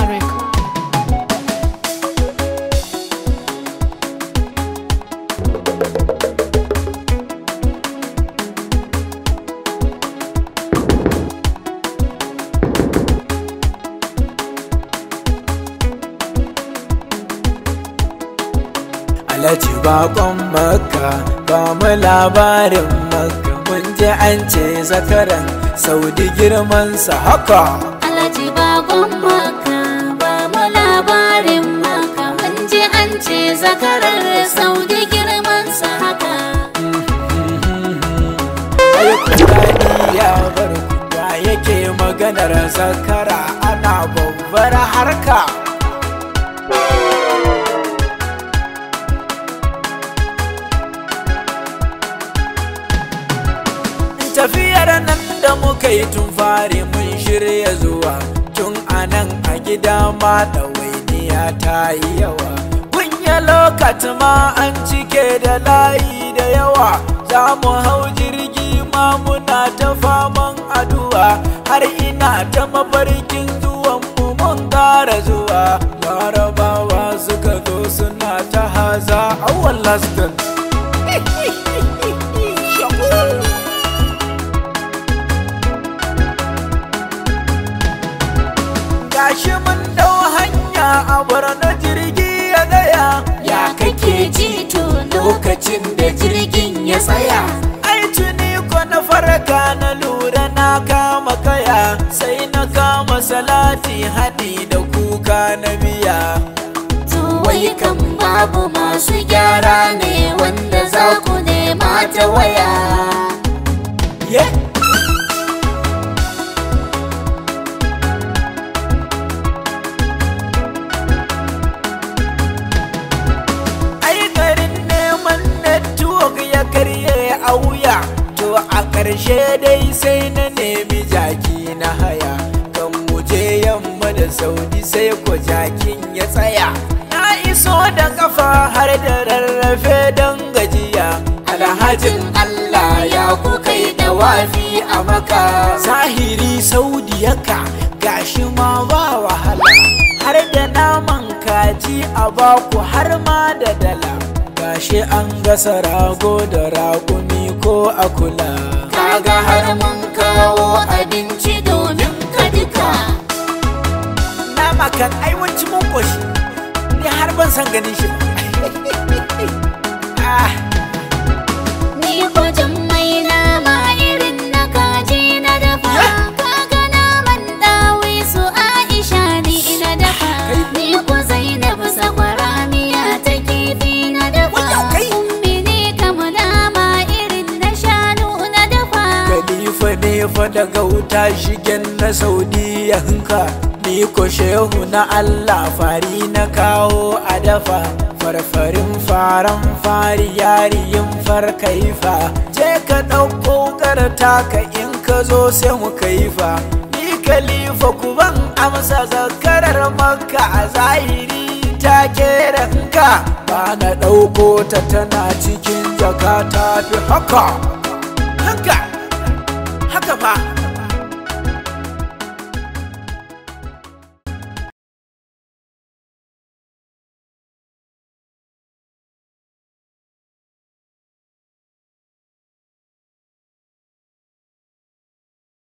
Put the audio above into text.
record. Alhaji bakon Makka ba mu labarin Makka, mun ji an ce zakaran Saudi girmansa haka. Alhaji bakon Makka ba mu labarin Makka, mun ji an ce zakaran Saudi girmansa haka. Ai kudani ya bar kuwa yake maganar zakara ana babbar harka. Tafiyar nan da muka yi tun fari mun shirya zuwa, tun anan a gida ma ɗawainiya ta yi yawa. Kunya lokaci ma an cike da layi da yawa, za mu hau jirgi ma muna ta faman addu'a, har ina ta mafarkin zuwan mu mun ƙara zuwa. Larabawa suka zo suna ta haza awwal lasgan. Gashi mun dau hanya a Borno jirgi ya tsaya. Ya kake ji to lokacin da jirgin ya tsaya? Ai tuni ko na farka na lura na kama kaya, sai na kama salati haɗi da kuka na biya. To wai kan babu masu gyara ne wanda za ku nema ta waya? Ya karye a wuya, to a ƙarshe dai sai na nemi jaki na haya. Kan mu je yamma da Saudi sai ko jakin ya tsaya. Na iso da kafa har da rarrafe don gajiya. Alhajin Allah ya ku kai da wafi a Maka. Zahiri Saudi yaka gashi ma ba wahala, har da naman kaji a baku har ma da dala. Gashi an gasa rago da raƙumi ko akula. Kaga har mun kawo abinci domin ka duka. Nama kan aiwanci mun ƙoshi, ni har ban san ganin shi ba. Ni kwajin mai nama irin na kaji na dafa. Kaga naman dawi su Aisha ni ina dafa. Ni ko Zainab sakwara miya ta kifi na dafa. Fa daga wuta shigen na Saudiya hinka, ni ko shehu na Allah fari na kawo a dafa. Farfarin faran fari yariyin farkaifa, je ka ɗauko karta ka in ka zo sai mu kaifa. Ni khalifa ku ban amsa zakarar Makka a zahiri ta keranka, ba na ɗauko ta tana cikin jaka ta fi haka haka haka fa.